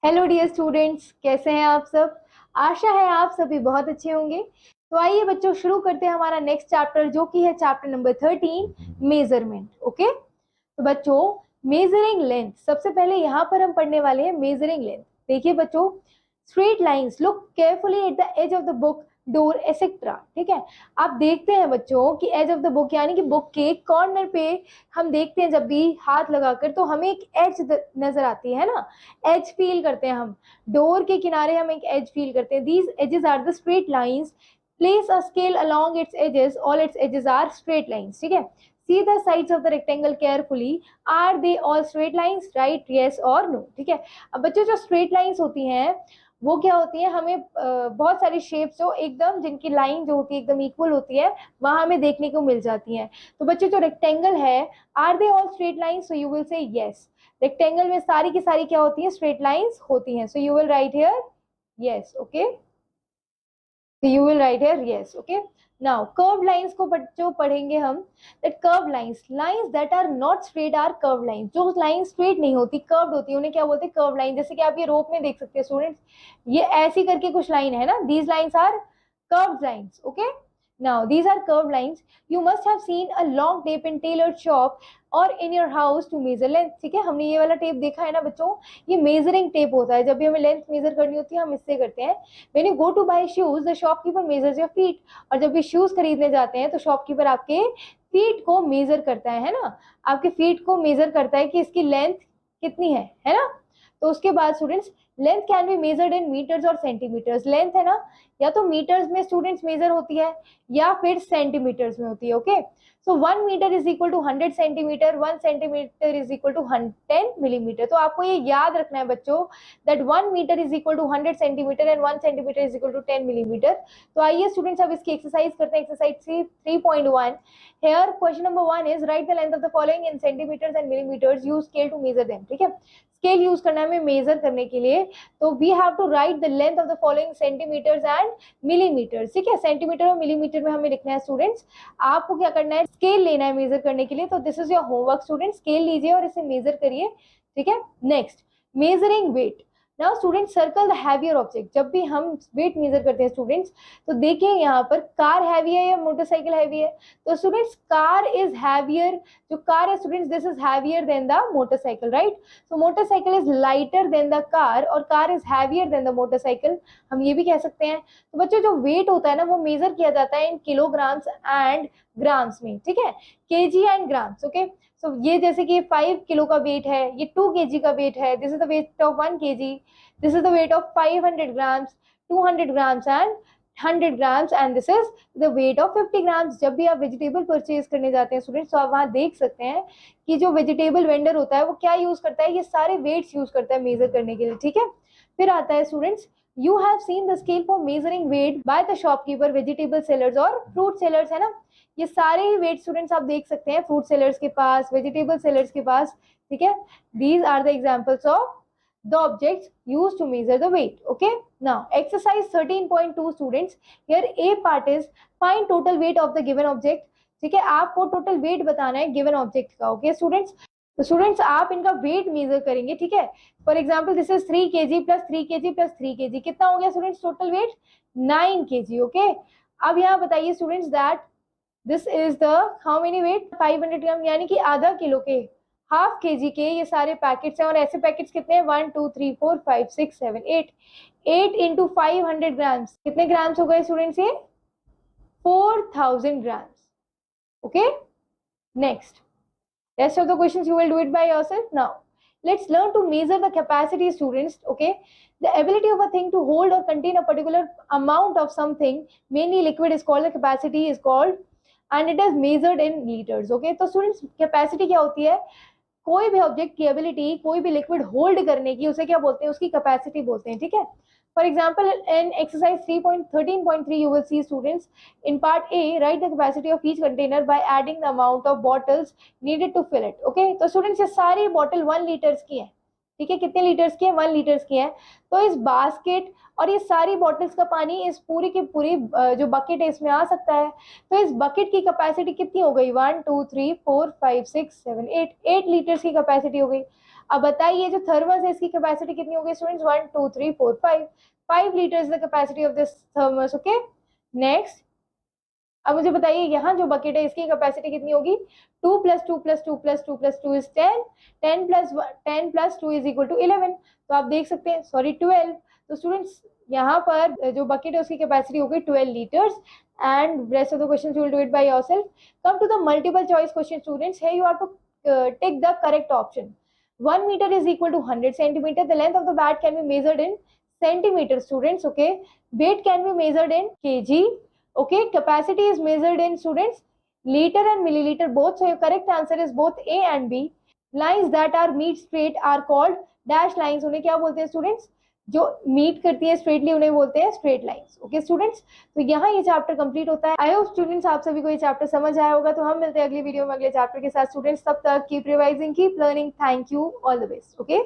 Hello dear students, कैसे हैं आप सब। आशा है आप सभी बहुत अच्छे होंगे। तो आइए बच्चों, शुरू करते हैं हमारा नेक्स्ट चैप्टर, जो कि है चैप्टर नंबर 13, मेजरमेंट। ओके, तो बच्चों, मेजरिंग लेंथ, सबसे पहले यहाँ पर हम पढ़ने वाले हैं मेजरिंग लेंथ। देखिए बच्चों, straight lines, look carefully at the edge of the book, door etcetera. ठीक है, आप देखते हैं बच्चों कि एज ऑफ द बुक यानी कि बुक के कॉर्नर पे हम देखते हैं, जब भी हाथ लगाकर तो हमें एक एज नजर आती है ना, एज फील करते हैं हम। डोर के किनारे हम एक एज फील करते हैं। These edges are the straight lines, place a scale along its edges, all its edges are straight lines. ठीक है, see the sides of the rectangle carefully, are they all straight lines, right, yes or no। ठीक है, अब बच्चों जो straight lines होती हैं वो क्या होती है, हमें बहुत सारी शेप्स जो एकदम, जिनकी लाइन जो होती है एकदम इक्वल होती है, वहां हमें देखने को मिल जाती हैं। तो बच्चों जो रेक्टेंगल है, are they all straight lines, so you will say yes. Rectangle में सारी की सारी क्या होती है, स्ट्रेट लाइंस होती हैं, सो you will write here yes. Okay, so you will write here yes। okay, now curved lines को बच्चों पढ़ेंगे हम, that curved lines that are not straight are curved lines। जो लाइन स्ट्रेट नहीं होती, कर्व्ड होती है, उन्हें क्या बोलते हैं, कर्व लाइन। जैसे कि आप ये रोप में देख सकते हैं स्टूडेंट्स, ये ऐसी करके कुछ लाइन है ना, these lines are curved lines। okay, now these are curved lines, you must have seen a long tape in tailored shop और in your house to measure length. ठीक है, हमने ये वाला टेप देखा है ना बच्चों, ये मेजरिंग टेप होता है। जब भी हमें लेंथ मेजर करनी होती है हम इससे करते हैं। When you go to buy shoes, the shopkeeper measures your feet. और जब भी शूज खरीदने जाते हैं तो शॉपकीपर आपके फीट को मेजर करता है ना, आपके फीट को मेजर करता है कि इसकी लेंथ कितनी है ना। तो उसके बाद students, length can be measured in metres और सेंटीमीटर्स। लेंथ है ना, या तो मीटर्स में स्टूडेंट्स मेजर होती है या फिर सेंटीमीटर्स में होती है। Okay, so 1 metre is equal to 100 centimetre, 1 centimetre is equal to 10 millimetre. तो आपको ये याद रखना है बच्चों, that 1 metre is equal to 100 centimetre and 1 centimetre is equal to 10 millimetre. तो आइए स्टूडेंट्स, अब इसकी एक्सरसाइज करते हैं। Exercise 3.1, here question number 1 is write the length of the following in centimeters and millimeters, use scale to measure them। ठीक है, scale use करना है हमें मेजर करने के लिए, तो we have to write the length of the following centimetres and millimetres. ठीक है, सेंटीमीटर और मिलीमीटर में हमें लिखना है स्टूडेंट्स। आपको क्या करना है, स्केल लेना है मेजर करने के लिए। तो this is your homework student, scale लीजिए और इसे मेजर करिए। ठीक है, next, measuring weight. Now student, circle the heavier object. जब भी हम वेट मेजर करते हैं स्टूडेंट्स, तो देखिए यहाँ पर कार हैवी है या मोटरसाइकिल हैवी है। तो स्टूडेंट्स, कार इज हैवियर, जो कार है students, this is heavier than the motorcycle, right. So motorcycle is lighter than the car और car is heavier than the motorcycle, हम ये भी कह सकते हैं। तो बच्चों, जो वेट होता है ना, वो मेजर किया जाता है इन किलोग्राम्स एंड ग्राम्स में। ठीक है, केजी एंड ग्राम्स। ओके, सो ये जैसे कि 5 किलो का वेट है, ये 2 केजी का वेट है, this is the weight of 1 KG, this is the weight of 500 grams, 200 grams and 100 grams, and this is the weight of 50 grams. जब भी आप वेजिटेबल परचेज करने जाते हैं स्टूडेंट्स, तो आप वहां देख सकते हैं कि जो वेजिटेबल वेंडर होता है वो क्या यूज करता है, ये सारे वेट्स यूज करता है मेजर करने के लिए। ठीक है, फिर आता है students, you have seen the scale for measuring weight by the shopkeeper, vegetable sellers और फ्रूट सेलर्स, है ना। ये सारे ही वेट स्टूडेंट्स आप देख सकते हैं फ्रूट सेलर्स के पास, वेजिटेबल सेलर्स के पास। ठीक है, these are the examples of the objects used to measure the weight। okay, now exercise 13.2 students, here A part is find total weight of the given object। ठीक है, आपको total weight बताना है given object का। Okay students, तो students आप इनका weight measure करेंगे। ठीक है, for example this is 3 kg plus 3 kg plus 3 kg, कितना हो गया students total weight, 9 kg। Okay, अब यहाँ बताइए students that this is the how many weight, 500 gram, यानी कि आधा किलो के, हाफ केजी के ये सारे पैकेट्स हैं। और ऐसे पैकेट्स कितने हैं, 1 2 3 4 5 6 7 8, 8 इंटू 500 ग्राम्स, कितने ग्राम्स हो गए स्टूडेंट्स, ये 4000 grams. Okay, next, rest of the questions you will do it by yourself. Now let's learn to measure the capacity students। okay, the ability of a thing to hold or contain a particular amount of something, mainly liquid, is called, the capacity is called, and it is measured in liters। okay, तो students capacity क्या होती है, कोई भी object की ability, कोई भी liquid hold करने की, उसे क्या बोलते हैं, उसकी कैपेसिटी बोलते हैं। ठीक है, for example in exercise 13.3 you will see students, in part A write the capacity of each container by adding the amount of bottles needed to fill it। okay, तो स्टूडेंट्स ये सारी बॉटल 1 लीटर्स की है। ठीक है, कितने litres की है, 1 लीटर्स की है। तो इस बास्केट और ये सारी बॉटल्स का पानी इस पूरी की पूरी जो बकेट है इसमें आ सकता है। तो इस बकेट की कैपेसिटी कितनी हो गई, 1 2 3 4 5 6 7 8, 8 लीटर्स की कैपेसिटी हो गई। अब बताइए जो थर्मस है इसकी कैपेसिटी कितनी होगी students, 1 2 3 4 5 litres the capacity of this thermos. Okay next, अब मुझे बताइए यहाँ जो बकेट है इसकी कैपेसिटी कितनी होगी, 2 + 2 + 2 + 2 + 2 इज 10, 10 + 2 इज इक्वल टू 11। तो आप देख सकते हैं, सॉरी 12। तो स्टूडेंट्स यहाँ पर जो बकेट है उसकी कैपेसिटी होगी 12 litres and rest of the question you will do it by yourself. Come to the multiple choice question students, here you have to tick the correct option. 1 meter is equal to 100 centimeter. The length of the bat can be measured in centimeters, students. Okay, weight can be measured in kg. Okay, capacity is measured in students liter and milliliter both. So your correct answer is both A and B. Lines that are meet straight are called dash lines. उन्हें क्या बोलते हैं students, जो meet करती है straightly उन्हें बोलते हैं स्ट्रेट लाइंस। ओके स्टूडेंट्स, तो यहाँ ये चैप्टर कंप्लीट होता है। आई होप स्टूडेंट्स आप सभी को ये चैप्टर समझ आया होगा। तो हम मिलते हैं अगली वीडियो में अगले चैप्टर के साथ। स्टूडेंट्स तब तक keep revising, keep learning. Thank you, all the best. Okay.